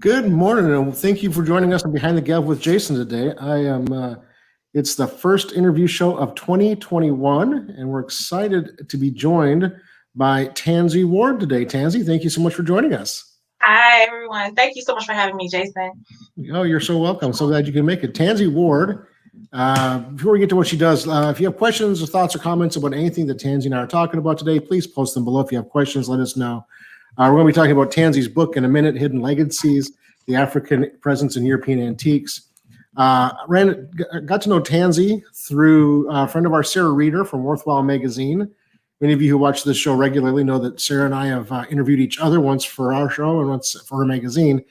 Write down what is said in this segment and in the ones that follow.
Good morning, and thank you for joining us on Behind the Gavel with Jason today. It's the first interview show of 2021, and we're excited to be joined by Tanzy Ward today. Tanzy, thank you so much for joining us. Hi, everyone. Thank you so much for having me, Jason. Oh, you're so welcome. So glad you can make it. Tanzy Ward, before we get to what she does, if you have questions or thoughts or comments about anything that Tanzy and I are talking about today, please post them below. If you have questions, let us know. We're going to be talking about Tanzy's book in a minute, Hidden Legacies, the African Presence in European Antiques. Got to know Tanzy through a friend of ours, Sarah Reeder from Worthwhile Magazine. Many of you who watch this show regularly know that Sarah and I have interviewed each other, once for our show and once for her magazine.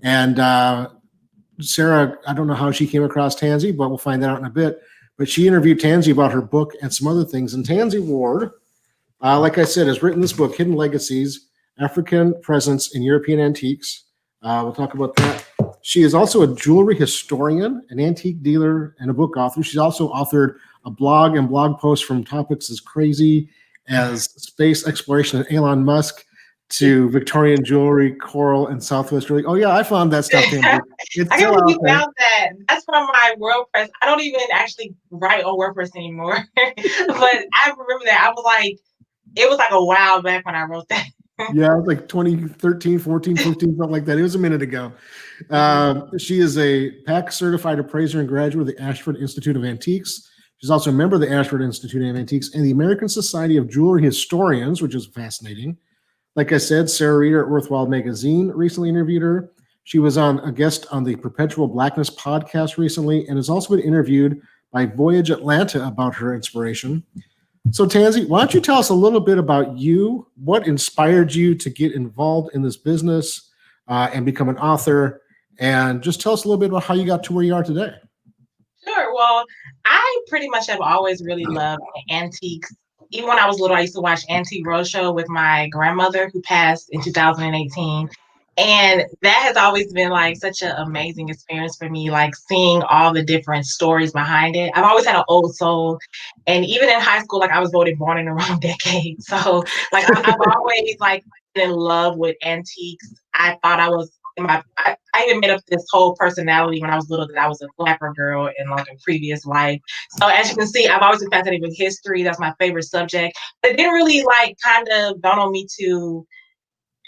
And Sarah, I don't know how she came across Tanzy, but we'll find that out in a bit. But she interviewed Tanzy about her book and some other things. And Tanzy Ward, like I said, has written this book, Hidden Legacies, African Presence in European Antiques. We'll talk about that. She is also a jewelry historian, an antique dealer, and a book author. She's also authored a blog and blog posts from topics as crazy as space exploration and Elon Musk to Victorian jewelry, coral, and Southwest jewelry. Oh, yeah, I found that stuff. I can't believe you found that. That's from my WordPress. I don't even actually write on WordPress anymore. But I remember that. I was like, it was like a while back when I wrote that. Yeah, it was like 2013, 14, 15, something like that. It was a minute ago. She is a PAC certified appraiser and graduate of the Ashford Institute of Antiques. She's also a member of the Ashford Institute of Antiques and the American Society of Jewelry Historians, which is fascinating. Like I said, Sarah Reeder at Worthwhile Magazine recently interviewed her. She was on a guest on the Perpetual Blackness podcast recently and has also been interviewed by Voyage Atlanta about her inspiration. So Tanzy, why don't you tell us a little bit about you, what inspired you to get involved in this business and become an author, and just tell us a little bit about how you got to where you are today. Sure. Well, I pretty much have always really loved antiques. Even when I was little, I used to watch Antique Roadshow with my grandmother who passed in 2018. And that has always been like such an amazing experience for me, like seeing all the different stories behind it. I've always had an old soul. And even in high school, like I was voted born in the wrong decade. So like I've always like been in love with antiques. I thought I was I even made up this whole personality when I was little that I was a flapper girl in like a previous life. So as you can see, I've always been fascinated with history. That's my favorite subject. But it didn't really like kind of dawn on me to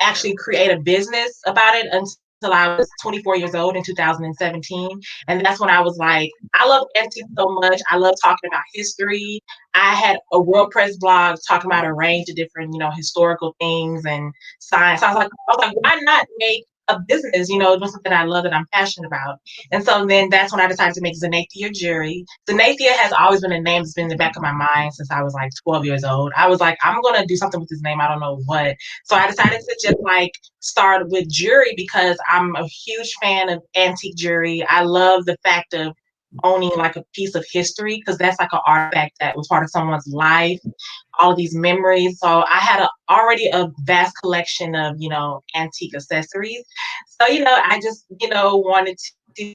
actually create a business about it until I was 24 years old in 2017. And that's when I was like, I love antiques so much. I love talking about history. I had a WordPress blog talking about a range of different, historical things and science. I was like, why not make a business, doing something I love that I'm passionate about. And so then that's when I decided to make Zanathia Jewelry. Zanathia has always been a name that's been in the back of my mind since I was like 12 years old. I was like, I'm going to do something with this name. I don't know what. So I decided to just like start with jewelry because I'm a huge fan of antique jewelry. I love the fact of owning like a piece of history because that's like an artifact that was part of someone's life, all of these memories. So I had already a vast collection of, antique accessories. So, I just, wanted to,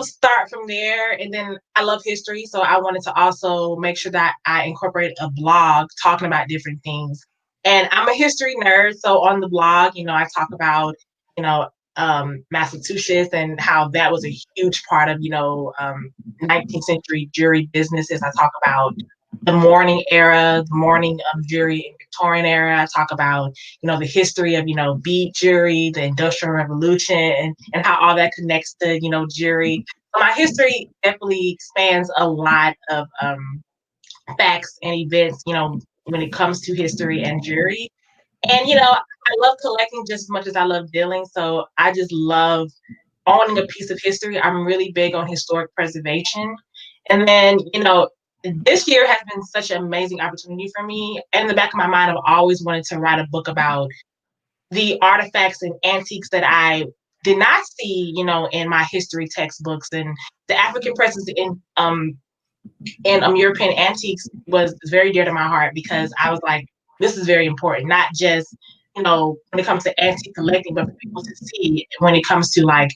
start from there. And then I love history. So I wanted to also make sure that I incorporate a blog talking about different things. And I'm a history nerd. So on the blog, I talk about, Massachusetts and how that was a huge part of, 19th century jewelry businesses. I talk about the mourning era, the mourning jewelry in Victorian era. I talk about, the history of, bead jewelry, the Industrial Revolution, and how all that connects to, jewelry. So my history definitely spans a lot of facts and events, when it comes to history and jewelry. And, I love collecting just as much as I love dealing. So I just love owning a piece of history. I'm really big on historic preservation. And then, this year has been such an amazing opportunity for me. And in the back of my mind, I've always wanted to write a book about the artifacts and antiques that I did not see, in my history textbooks. And the African presence in European antiques was very dear to my heart because I was like, this is very important, not just, when it comes to antique collecting, but for people to see when it comes to like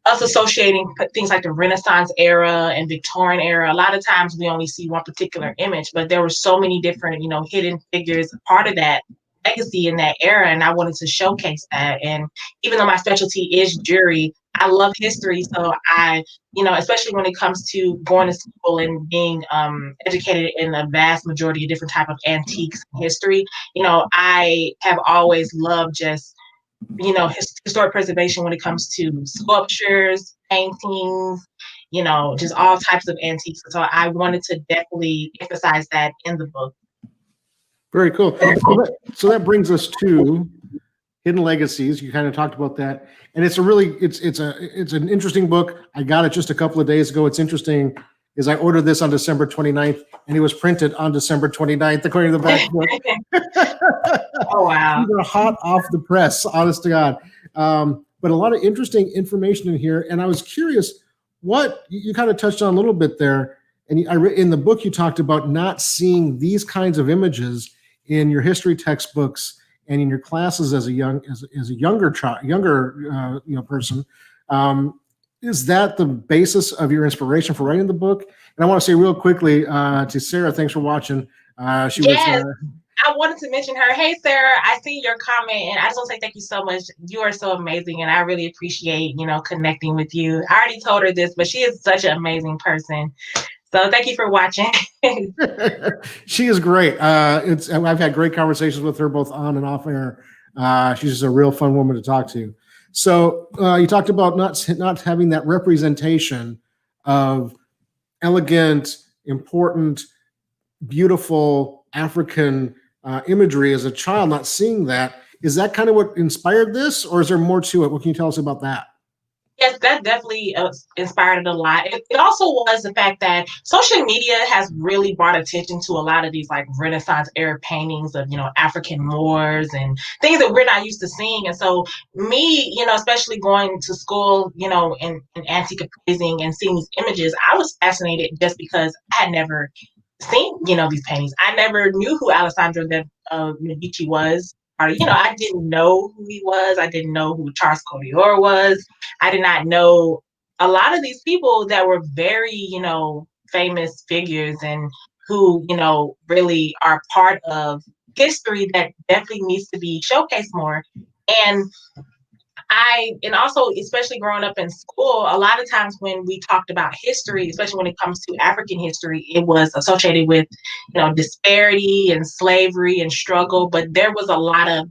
us associating things like the Renaissance era and Victorian era. A lot of times we only see one particular image, but there were so many different, hidden figures part of that legacy in that era, and I wanted to showcase that. And even though my specialty is jewelry, I love history, so I, especially when it comes to going to school and being educated in a vast majority of different type of antiques and history, I have always loved just historic preservation when it comes to sculptures, paintings, just all types of antiques. So I wanted to definitely emphasize that in the book. Very cool. So that brings us to Hidden Legacies. You kind of talked about that, and it's an interesting book. I got it just a couple of days ago. It's interesting is I ordered this on December 29th, and it was printed on December 29th, according to the back book. Oh, wow. These are hot off the press, honest to God. But a lot of interesting information in here, and I was curious what you kind of touched on a little bit there. And in the book, you talked about not seeing these kinds of images in your history textbooks and in your classes as a younger person. Is that the basis of your inspiration for writing the book? And I want to say real quickly to Sarah, thanks for watching. Yes. I wanted to mention her. Hey, Sarah, I see your comment, and I just want to say thank you so much. You are so amazing, and I really appreciate, connecting with you. I already told her this, but she is such an amazing person. So thank you for watching. She is great. I've had great conversations with her both on and off air. She's just a real fun woman to talk to. So you talked about not having that representation of elegant, important, beautiful African imagery as a child, not seeing that. Is that kind of what inspired this, or is there more to it? What can you tell us about that? Yes, that definitely inspired it a lot. It also was the fact that social media has really brought attention to a lot of these like Renaissance era paintings of, African Moors and things that we're not used to seeing. And so me, especially going to school, in antique appraising and seeing these images, I was fascinated just because I had never seen, these paintings. I never knew who Alessandro de Medici was. Or, I didn't know who he was. I didn't know who Charles Codior was. I did not know a lot of these people that were very, famous figures and who, really are part of history that definitely needs to be showcased more. And and also, especially growing up in school, a lot of times when we talked about history, especially when it comes to African history, it was associated with, disparity and slavery and struggle. But there was a lot of,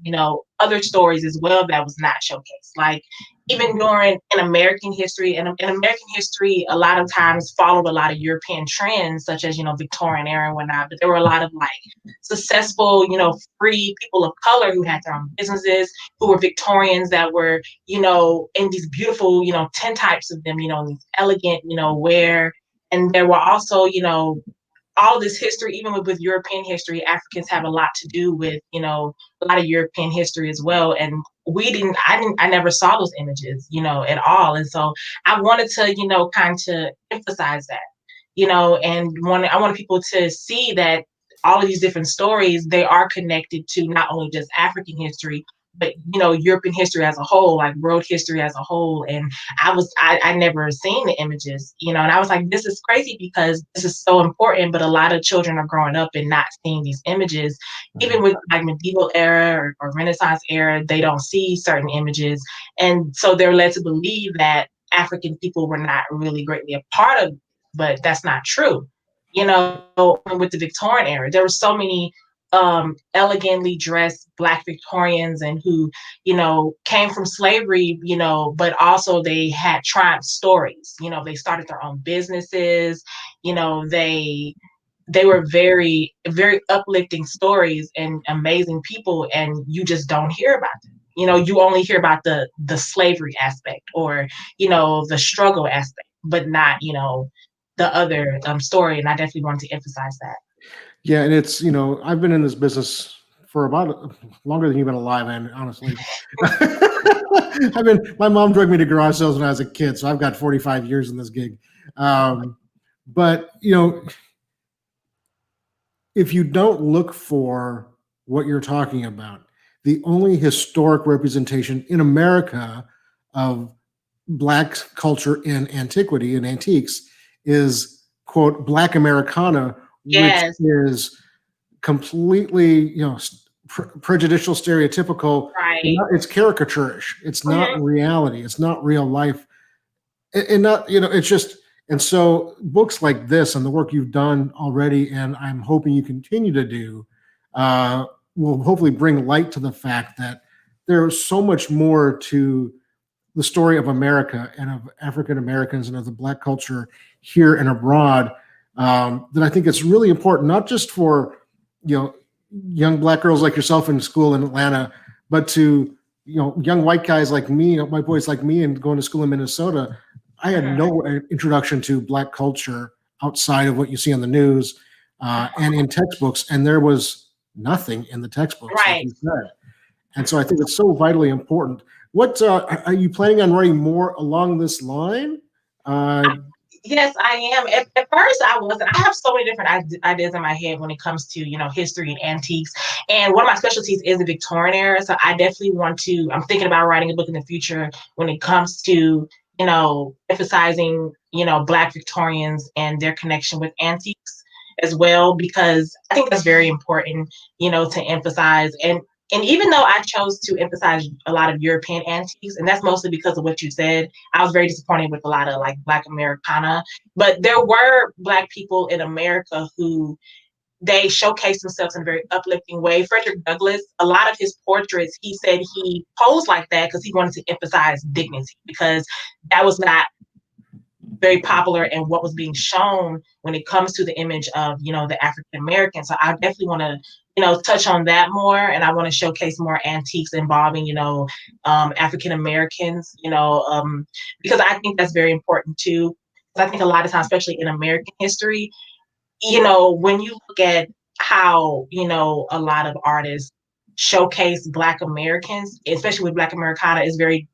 other stories as well that was not showcased. Like even during in American history, and in American history, a lot of times followed a lot of European trends, such as, Victorian era and whatnot. But there were a lot of like successful, free people of color who had their own businesses, who were Victorians that were, in these beautiful, 10 types of them, these elegant, wear. And there were also, all of this history, even with European history, Africans have a lot to do with, a lot of European history as well. And I never saw those images, at all. And so I wanted to, kind of emphasize that, and I wanted people to see that all of these different stories, they are connected to not only just African history, but European history as a whole, like world history as a whole. And I never seen the images, and I was like, this is crazy because this is so important, but a lot of children are growing up and not seeing these images. Even with like medieval era or Renaissance era, they don't see certain images, and so they're led to believe that African people were not really greatly a part of, but that's not true. With the Victorian era, there were so many elegantly dressed Black Victorians and who, came from slavery, but also they had triumph stories. They started their own businesses, they were very, very uplifting stories and amazing people, and you just don't hear about them. You only hear about the slavery aspect or, the struggle aspect, but not, the other story. And I definitely wanted to emphasize that. Yeah, and it's, I've been in this business for about longer than you've been alive, and honestly. My mom drug me to garage sales when I was a kid, so I've got 45 years in this gig. But, if you don't look for what you're talking about, the only historic representation in America of Black culture in antiquity and antiques is, quote, Black Americana, Yes. which is completely, prejudicial, stereotypical. Right. It's caricaturish. It's not reality. It's not real life. And not, it's just, and so books like this and the work you've done already, and I'm hoping you continue to do, will hopefully bring light to the fact that there's so much more to the story of America and of African Americans and of the Black culture here and abroad, that I think it's really important, not just for, young Black girls like yourself in school in Atlanta, but to, young white guys like me, white boys like me, and going to school in Minnesota. I had no introduction to Black culture outside of what you see on the news and in textbooks, and there was nothing in the textbooks, like you said. And so I think it's so vitally important. What are you planning on writing more along this line? Yes, I am. At first, I wasn't. I have so many different ideas in my head when it comes to, history and antiques. And one of my specialties is the Victorian era. So I definitely want to, I'm thinking about writing a book in the future when it comes to, emphasizing, Black Victorians and their connection with antiques as well, because I think that's very important, to emphasize. And even though I chose to emphasize a lot of European antiques, and that's mostly because of what you said, I was very disappointed with a lot of like Black Americana. But there were Black people in America who they showcased themselves in a very uplifting way. Frederick Douglass, a lot of his portraits, he said he posed like that because he wanted to emphasize dignity, because that was not very popular and what was being shown when it comes to the image of, the African American. So I definitely want to, touch on that more. And I want to showcase more antiques involving, African Americans, because I think that's very important too. I think a lot of times, especially in American history, when you look at how, a lot of artists showcase Black Americans, especially with Black Americana, is very,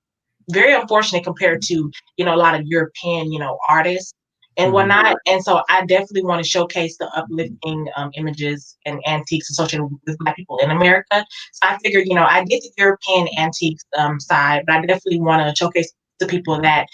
very unfortunate compared to, a lot of European, artists and whatnot. And so I definitely want to showcase the uplifting images and antiques associated with Black people in America. So I figured, I did the European antiques side, but I definitely want to showcase to people that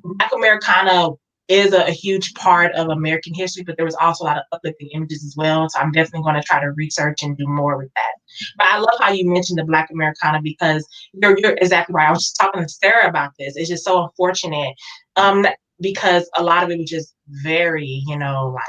Black Americana is a huge part of American history, but there was also a lot of uplifting images as well. So I'm definitely going to try to research and do more with that. But I love how you mentioned the Black Americana, because you're exactly right. I was just talking to Sarah about this. It's just so unfortunate because a lot of it was just very, like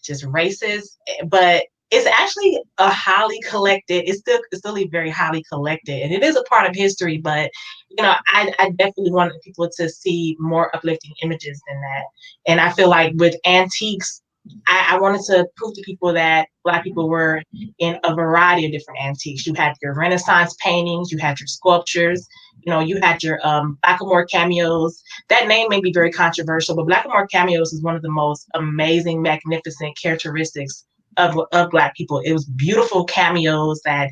just racist, but it's actually a highly collected, it's still very highly collected, and it is a part of history, but I definitely wanted people to see more uplifting images than that. And I feel like with antiques, I wanted to prove to people that Black people were in a variety of different antiques. You had your Renaissance paintings, you had your sculptures, you had your Blackamoor cameos. That name may be very controversial, but Blackamoor cameos is one of the most amazing, magnificent characteristics of Black people. It was beautiful cameos that,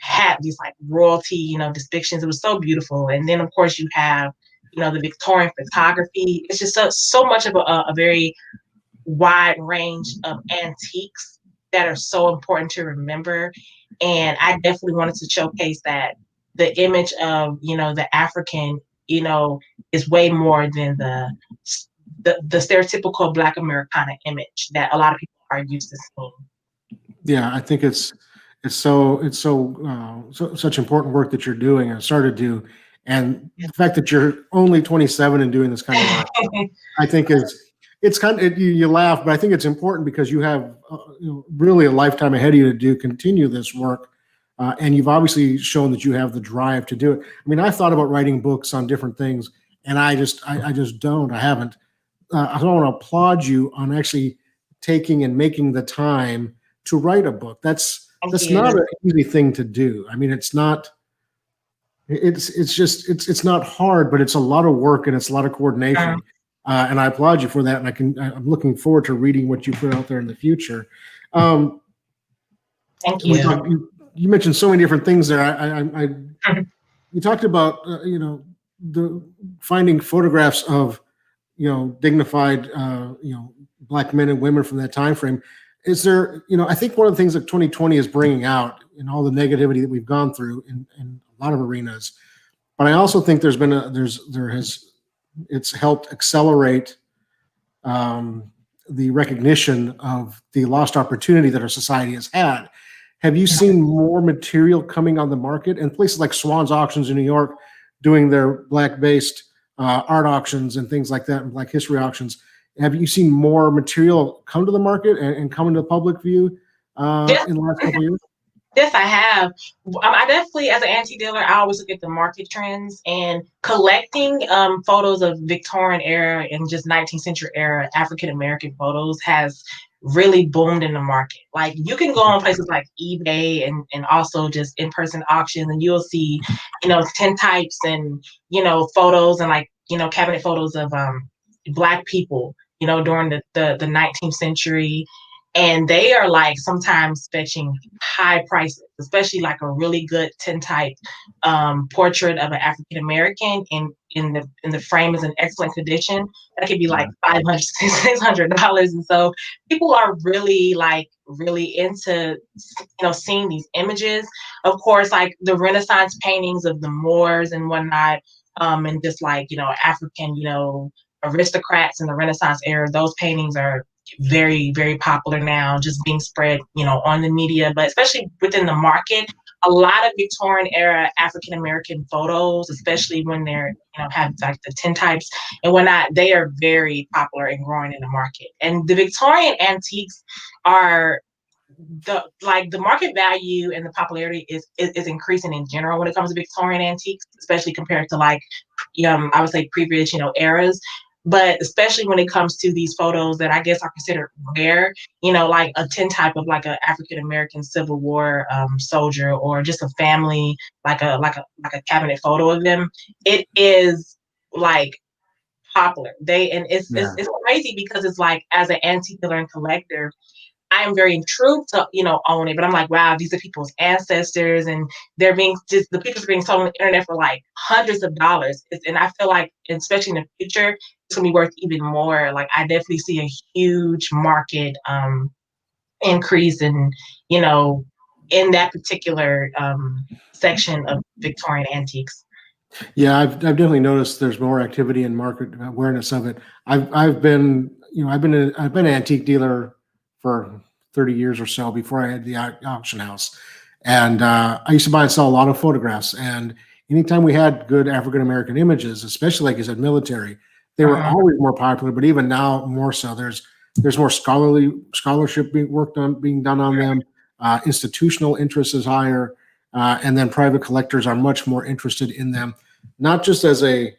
had these like royalty, depictions. It was so beautiful. And then of course you have, the Victorian photography. It's just so much of a very wide range of antiques that are so important to remember. And I definitely wanted to showcase that the image of, the African, is way more than the stereotypical Black Americana image that a lot of people are used to seeing. Yeah, I think it's such important work that you're doing and started to do, and the fact that you're only 27 and doing this kind of work, I think it's kind of, you laugh, but I think it's important because you have really a lifetime ahead of you to continue this work, and you've obviously shown that you have the drive to do it. I mean, I thought about writing books on different things, and I just don't. I haven't. I don't want to applaud you on actually taking and making the time to write a book. That's not an easy thing to do. I mean, it's not. It's not hard, but it's a lot of work and it's a lot of coordination. And I applaud you for that. And I'm looking forward to reading what you put out there in the future. Thank you. You mentioned so many different things there. You talked about the finding photographs of dignified Black men and women from that time frame. Is there, I think one of the things that 2020 is bringing out in all the negativity that we've gone through in a lot of arenas, but I also think it's helped accelerate the recognition of the lost opportunity that our society has had. Have you seen more material coming on the market? And places like Swan's Auctions in New York doing their Black-based art auctions and things like that, and Black history auctions. Have you seen more material come to the market and come into public view in the last couple of years? Yes, I have. I definitely, as an antique dealer, I always look at the market trends and collecting photos of Victorian era and just 19th century era African American photos has really boomed in the market. Like you can go on places like eBay and also just in-person auctions, and you'll see, tintypes and photos and like cabinet photos of Black people, during the 19th century, and they are like sometimes fetching high prices, especially like a really good tintype portrait of an African American in the frame is in excellent condition. That could be like $500, $600, and so people are really into seeing these images. Of course, like the Renaissance paintings of the Moors and whatnot, and just like African aristocrats in the Renaissance era. Those paintings are very, very popular now, just being spread, on the media, but especially within the market. A lot of Victorian era African American photos, especially when they're, have like the tintypes and whatnot, they are very popular and growing in the market. And the Victorian antiques are the market value and the popularity is increasing in general when it comes to Victorian antiques, especially compared to like I would say previous eras. But especially when it comes to these photos that I guess are considered rare, like a tintype of like an African American Civil War soldier, or just a family, like a cabinet photo of them, it is like popular. It's crazy because it's like, as an antique dealer and collector, I am very intrigued to, own it. But I'm like, wow, these are people's ancestors, and the pictures are being sold on the internet for like hundreds of dollars. And I feel like, especially in the future, it's gonna be worth even more. Like I definitely see a huge market increase in that particular section of Victorian antiques. Yeah, I've definitely noticed there's more activity and market awareness of it. I've been an antique dealer for 30 years or so before I had the auction house, and I used to buy and sell a lot of photographs. And anytime we had good African American images, especially like you said, military, they were always more popular. But even now, more so. There's more scholarship being done on them. Institutional interest is higher, and then private collectors are much more interested in them, not just as a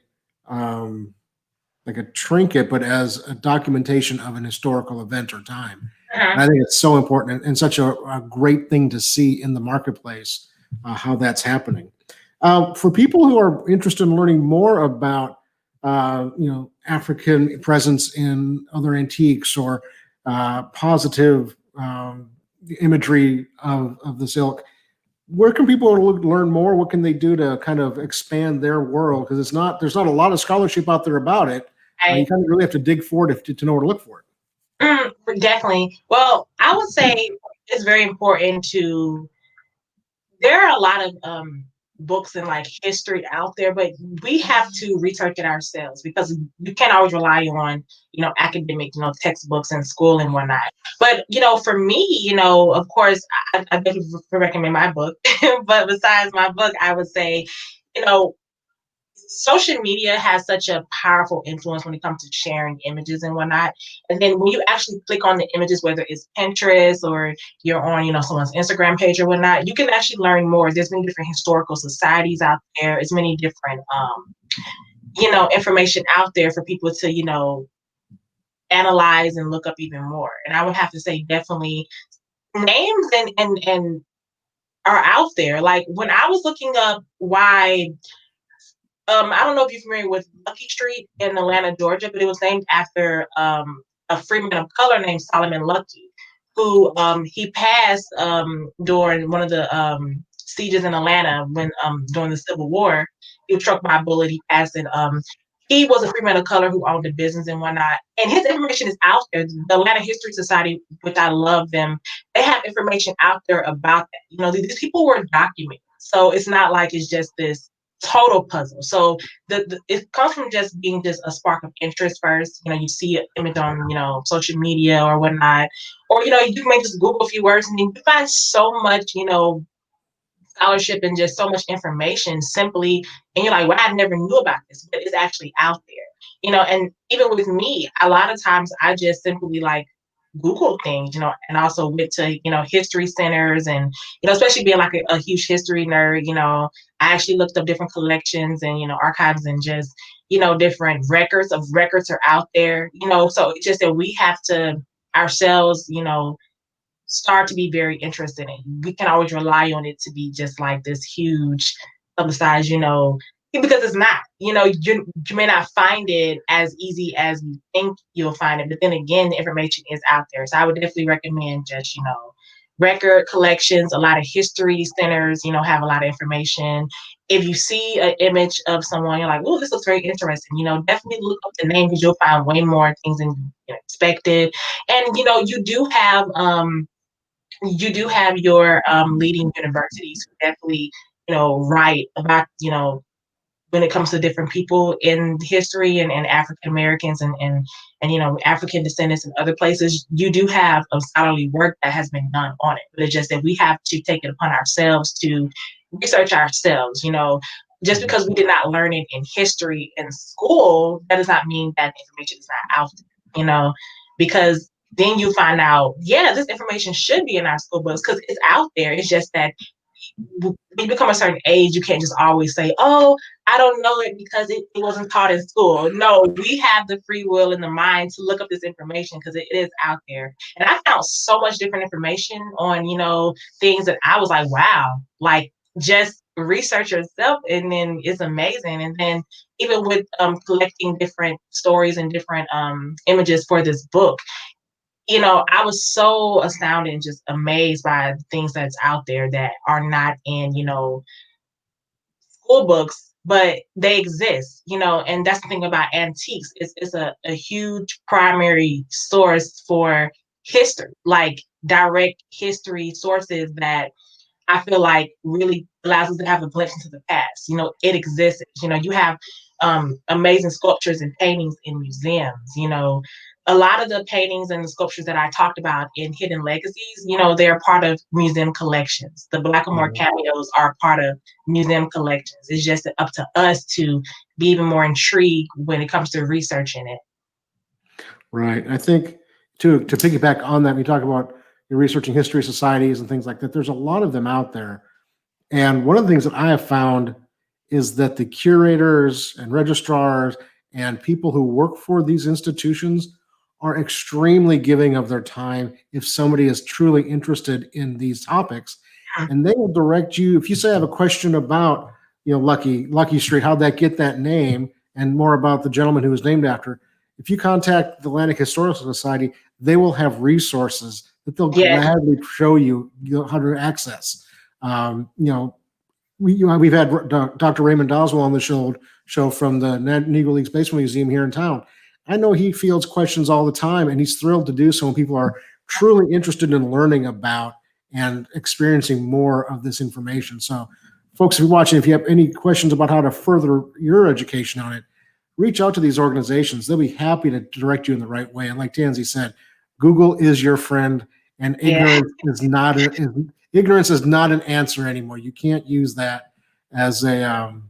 like a trinket, but as a documentation of an historical event or time. And I think it's so important and such a great thing to see in the marketplace, how that's happening. For people who are interested in learning more about African presence in other antiques, or positive imagery of this ilk, where can people learn more? What can they do to kind of expand their world? Because there's not a lot of scholarship out there about it. You kind of really have to dig for it to know where to look for it. Definitely. Well, I would say it's very important there are a lot of books and like history out there, but we have to research it ourselves, because you can't always rely on academic textbooks in school and whatnot. But for me, of course, I definitely recommend my book. But besides my book, I would say social media has such a powerful influence when it comes to sharing images and whatnot. And then when you actually click on the images, whether it's Pinterest or you're on, someone's Instagram page or whatnot, you can actually learn more. There's many different historical societies out there. There's many different, information out there for people to, analyze and look up even more. And I would have to say definitely names and are out there. Like when I was looking up why I don't know if you're familiar with Lucky Street in Atlanta, Georgia, but it was named after a freeman of color named Solomon Lucky, who he passed during one of the sieges in Atlanta when during the Civil War. He was struck by a bullet. He passed, and he was a freeman of color who owned a business and whatnot. And his information is out there. The Atlanta History Society, which I love them, they have information out there about that. These people were documented, so it's not like it's just this total puzzle. So it comes from just being just a spark of interest first. You see an image on, social media or whatnot, or, you may just Google a few words and then you find so much, scholarship and just so much information simply, and you're like, well, I never knew about this, but it's actually out there. And even with me, a lot of times I just simply like Google things, and also went to, history centers and, especially being like a huge history nerd, I actually looked up different collections and, archives and just, different records are out there, so it's just that we have to ourselves, start to be very interested in it. We can always rely on it to be just like this huge publicized, because it's not, you may not find it as easy as you think you'll find it. But then again, the information is out there. So I would definitely recommend just, record collections, a lot of history centers, have a lot of information. If you see an image of someone, you're like, oh, this looks very interesting, definitely look up the name because you'll find way more things than you expected. And, you do have your leading universities who definitely, write about, when it comes to different people in history and African Americans and African descendants in other places. You do have a scholarly work that has been done on it, but it's just that we have to take it upon ourselves to research ourselves. Just because we did not learn it in history in school, that does not mean that information is not out there. Because then you find out, yeah, this information should be in our school books because it's out there. It's just that when you become a certain age, you can't just always say, oh, I don't know it because it wasn't taught in school. No, we have the free will and the mind to look up this information because it is out there. And I found so much different information on, things that I was like, wow, like just research yourself, and then it's amazing. And then even with collecting different stories and different images for this book, I was so astounded and just amazed by the things that's out there that are not in, school books, but they exist, and that's the thing about antiques. It's a huge primary source for history, like direct history sources that I feel like really allows us to have a glimpse into the past. It exists. You have amazing sculptures and paintings in museums. A lot of the paintings and the sculptures that I talked about in Hidden Legacies, they're part of museum collections. The Blackamoor cameos are part of museum collections. It's just up to us to be even more intrigued when it comes to researching it. Right. I think to piggyback on that, we talk about your researching history societies and things like that. There's a lot of them out there. And one of the things that I have found is that the curators and registrars and people who work for these institutions are extremely giving of their time if somebody is truly interested in these topics. And they will direct you. If you say I have a question about, Lucky Street, how'd that get that name, and more about the gentleman who was named after, if you contact the Atlantic Historical Society, they will have resources that they'll gladly show you, how to access. We've had Dr. Raymond Doswell on the show from the Negro League Baseball Museum here in town. I know he fields questions all the time, and he's thrilled to do so when people are truly interested in learning about and experiencing more of this information. So, folks, if you're watching, if you have any questions about how to further your education on it, reach out to these organizations. They'll be happy to direct you in the right way. And like Tanzy said, Google is your friend, and ignorance is not an answer anymore. You can't use that as an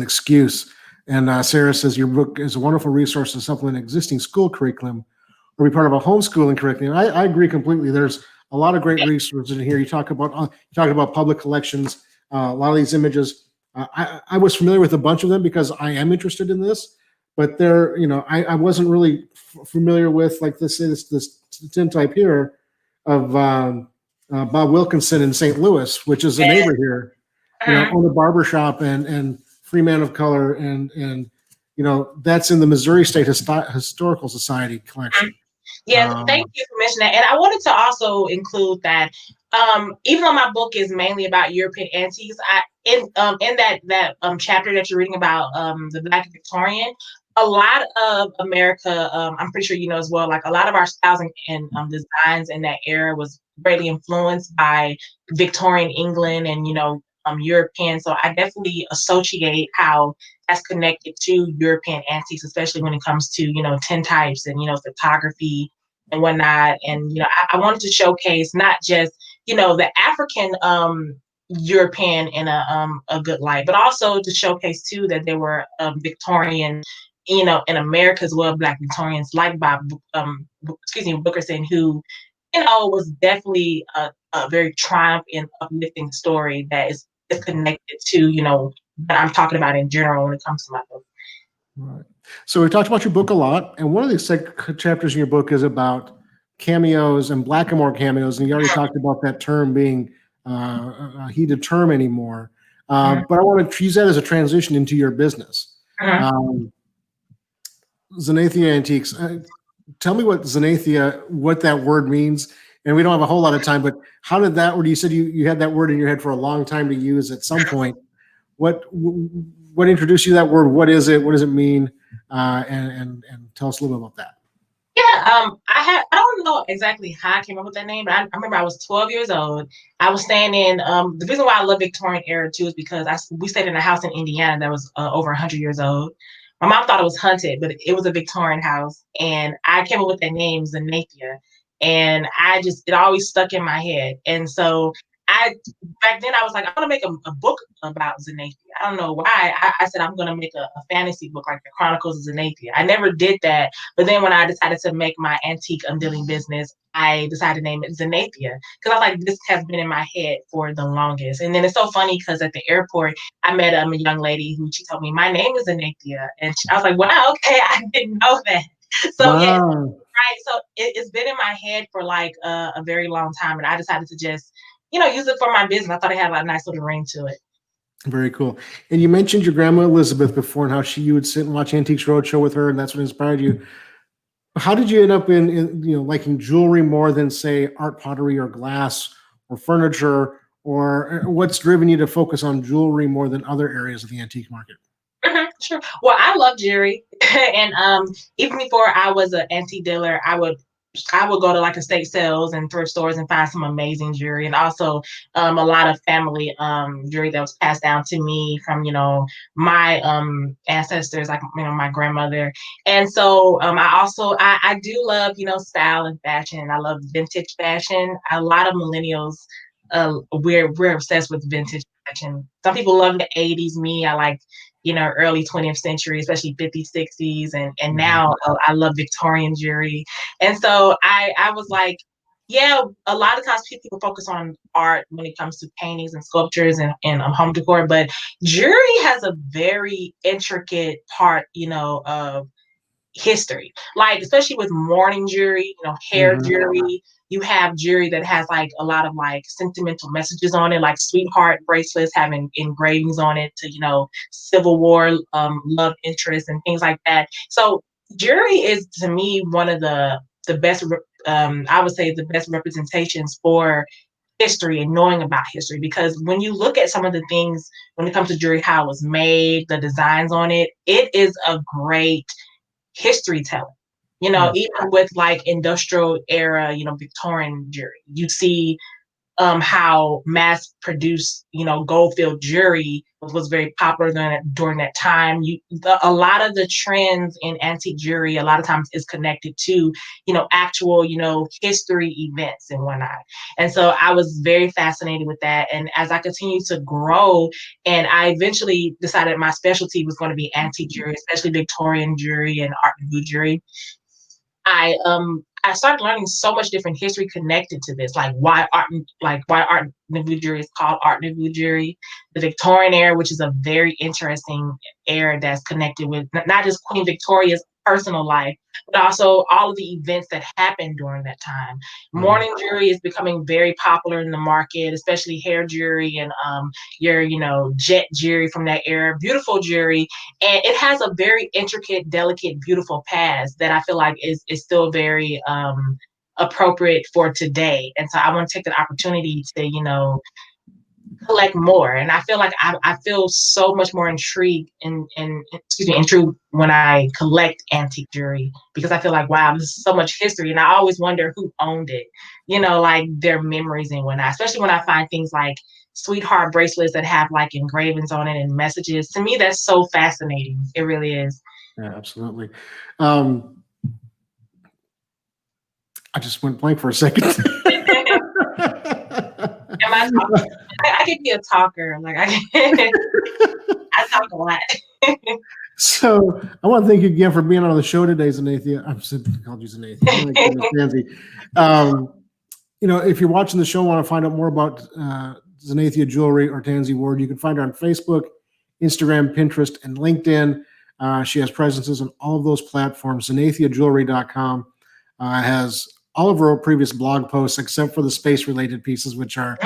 excuse. And Sarah says your book is a wonderful resource to supplement existing school curriculum or be part of a homeschooling curriculum. I agree completely. There's a lot of great resources in here. You talk about public collections. A lot of these images. I was familiar with a bunch of them because I am interested in this, but I wasn't really familiar with like this tintype here of Bob Wilkinson in St. Louis, which is a neighbor here, owned a barbershop and free man of color, and that's in the Missouri State Historical Society collection. Yes, thank you for mentioning that. And I wanted to also include that even though my book is mainly about European antiques, in that chapter that you're reading about the Black Victorian, a lot of America, I'm pretty sure you know as well, like a lot of our styles and designs in that era was greatly influenced by Victorian England and European. So I definitely associate how that's connected to European antiques, especially when it comes to, tintypes and, photography and whatnot. And, I wanted to showcase not just, the African European in a good light, but also to showcase too that there were Victorian, in America as well, Black Victorians like Bob, Bookerson, who, was definitely a very triumph and uplifting story that is connected to, what I'm talking about in general when it comes to my book. Right. So we talked about your book a lot, and one of the chapters in your book is about cameos and blackamoor cameos, and you already talked about that term being a heated term anymore. But I want to use that as a transition into your business. Zanathia Antiques. Tell me what Zanathia, what that word means. And we don't have a whole lot of time, but how did that word, you said you had that word in your head for a long time to use at some point. What introduced you to that word? What is it? What does it mean? And tell us a little bit about that. Yeah, I don't know exactly how I came up with that name, but I remember I was 12 years old. I was staying in the reason why I love Victorian era too is because we stayed in a house in Indiana that was over 100 years old. My mom thought it was haunted, but it was a Victorian house, and I came up with that name, Zanathia, and it always stuck in my head. And so back then I was like, I'm gonna make a book about Zanathia. I don't know why. I said I'm gonna make a fantasy book like the Chronicles of Zanathia. I never did that, but then when I decided to make my antique undealing business, I decided to name it Zanathia because I was like, this has been in my head for the longest. And then it's so funny because at the airport, I met a young lady who she told me my name is Zanathia, and I was like, wow, okay, I didn't know that. So yeah, right. So it's been in my head for like a very long time, and I decided to just use it for my business. I thought it had a nice little ring to it. Very cool. And you mentioned your grandma Elizabeth before and how you would sit and watch Antiques Roadshow with her, and that's what inspired you. How did you end up in liking jewelry more than say art, pottery, or glass, or furniture, or what's driven you to focus on jewelry more than other areas of the antique market? Sure. Well, I love jewelry, and even before I was an antique dealer, I would go to like estate sales and thrift stores and find some amazing jewelry, and also a lot of family jewelry that was passed down to me from my ancestors, like my grandmother. And so I do love style and fashion. I love vintage fashion. A lot of millennials we're obsessed with vintage fashion. Some people love the 80s. Me, I like early 20th century, especially 50s, 60s, and now I love Victorian jewelry. And so I was like, yeah, a lot of times people focus on art when it comes to paintings and sculptures and home decor, but jewelry has a very intricate part, of history, like especially with mourning jewelry, hair jewelry. You have jewelry that has like a lot of like sentimental messages on it, like sweetheart bracelets having engravings on it to Civil War love interest and things like that. So jewelry is to me one of the best I would say the best representations for history and knowing about history, because when you look at some of the things when it comes to jewelry, how it was made, the designs on it, it is a great history telling. Even with like industrial era, Victorian jewelry, you see how mass produced, gold-filled jewelry was very popular during that time. A lot of the trends in antique jewelry, a lot of times is connected to, actual, history events and whatnot. And so I was very fascinated with that. And as I continued to grow, and I eventually decided my specialty was going to be antique jewelry, especially Victorian jewelry and Art Nouveau jewelry. I started learning so much different history connected to this, like why Art Nouveau jewelry is called Art Nouveau jewelry, the Victorian era, which is a very interesting era that's connected with not just Queen Victoria's personal life, but also all of the events that happened during that time. Mourning jewelry is becoming very popular in the market, especially hair jewelry and your jet jewelry from that era, beautiful jewelry, and it has a very intricate, delicate, beautiful past that I feel like is still very appropriate for today. And so I want to take the opportunity to collect more. And I feel like I feel so much more intrigued intrigued when I collect antique jewelry, because I feel like, wow, there's so much history. And I always wonder who owned it, like their memories and whatnot, especially when I find things like sweetheart bracelets that have like engravings on it and messages. To me, that's so fascinating. It really is. Yeah, absolutely. I just went blank for a second. Am I talking? I can be a talker. Like I talk a lot. So I want to thank you again for being on the show today, Zanathia. I'm just called you Zanathia. Oh my goodness, Tanzy. If you're watching the show, want to find out more about Zanathia Jewelry or Tanzy Ward, you can find her on Facebook, Instagram, Pinterest, and LinkedIn. She has presences on all of those platforms. ZanathiaJewelry.com has all of her previous blog posts, except for the space-related pieces, which are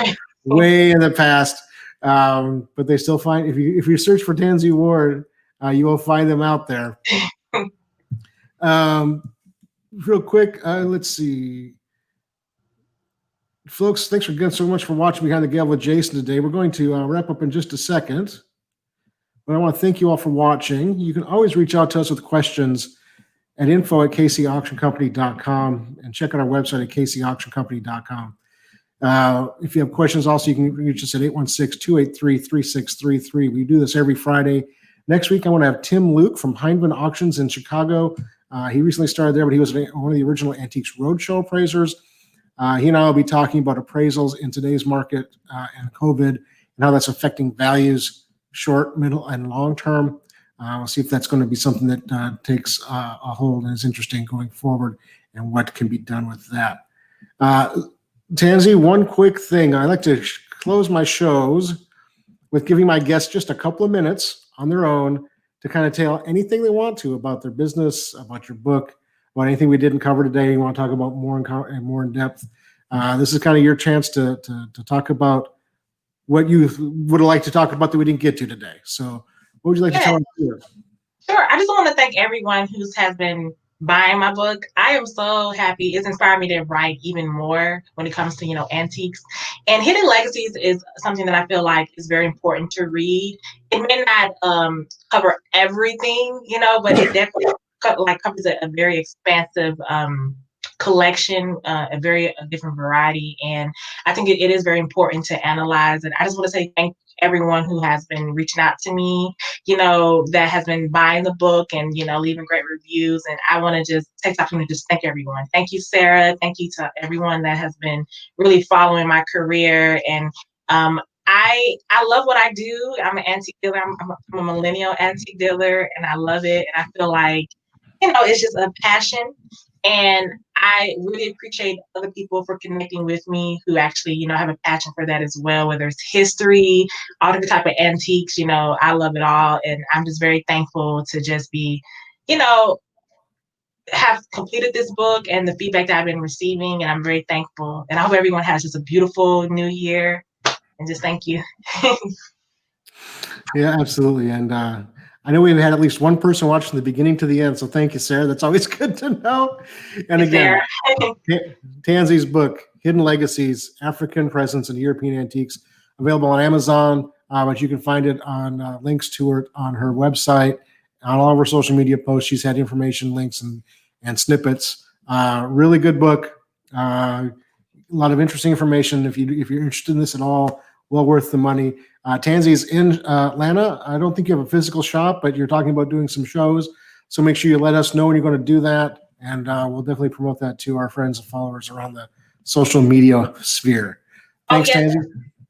way in the past. But they still find, if you search for Tanzy Ward, you will find them out there. Real quick, let's see. Folks, thanks again so much for watching Behind the Gavel with Jason today. We're going to wrap up in just a second. But I want to thank you all for watching. You can always reach out to us with questions at info@kcauctioncompany.com and check out our website at kcauctioncompany.com. If you have questions, also, you can reach us at 816-283-3633. We do this every Friday. Next week, I want to have Tim Luke from Hindman Auctions in Chicago. He recently started there, but he was one of the original Antiques Roadshow appraisers. He and I will be talking about appraisals in today's market and COVID and how that's affecting values short, middle, and long term. We'll see if that's going to be something that takes a hold and is interesting going forward and what can be done with that. Tanzy, one quick thing. I like to close my shows with giving my guests just a couple of minutes on their own to kind of tell anything they want to about their business, about your book, about anything we didn't cover today. You want to talk about more in depth. This is kind of your chance to talk about what you would like to talk about that we didn't get to today. So what would you like to tell us here? Sure. I just want to thank everyone who has been buying my book. I am so happy. It's inspired me to write even more when it comes to, antiques. And Hidden Legacies is something that I feel like is very important to read. It may not cover everything, but it definitely covers a very expansive collection, a different variety. And I think it is very important to analyze. And I just want to say thank everyone who has been reaching out to me, that has been buying the book and, leaving great reviews. And I want to just take the opportunity to just thank everyone. Thank you, Sarah. Thank you to everyone that has been really following my career. And I love what I do. I'm an antique dealer. I'm a millennial antique dealer, and I love it. And I feel like, it's just a passion. And I really appreciate other people for connecting with me who actually, have a passion for that as well, whether it's history, all different type of antiques, I love it all. And I'm just very thankful to just be, have completed this book and the feedback that I've been receiving. And I'm very thankful. And I hope everyone has just a beautiful new year. And just thank you. Yeah, absolutely. And I know we've had at least one person watch from the beginning to the end. So thank you, Sarah. That's always good to know. And again, Tanzy's book, Hidden Legacies, African Presence and European Antiques, available on Amazon, but you can find it on links to it on her website, on all of her social media posts. She's had information, links, and snippets. Really good book. A lot of interesting information. If you're interested in this at all, well worth the money. Tanzy's in Atlanta. I don't think you have a physical shop, but you're talking about doing some shows. So make sure you let us know when you're going to do that. And we'll definitely promote that to our friends and followers around the social media sphere. Thanks, Tanzy.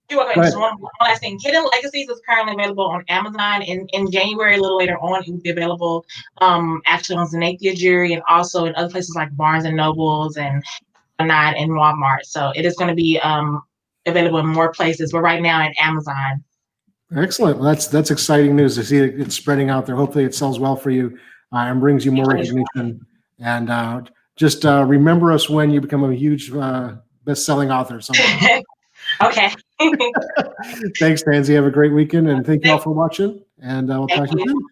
You're welcome. Just one last thing. Hidden Legacies is currently available on Amazon. In January, a little later on, it will be available actually on Zanathia Jewelry and also in other places like Barnes & Nobles and Walmart. So it is going to be available in more places, but right now at Amazon. Excellent. Well, that's exciting news to see it spreading out there. Hopefully it sells well for you and brings you more recognition. And just remember us when you become a huge best-selling author someday. Okay. Thanks, Tanzy. Have a great weekend, and thank you all for watching. And we'll talk to you soon.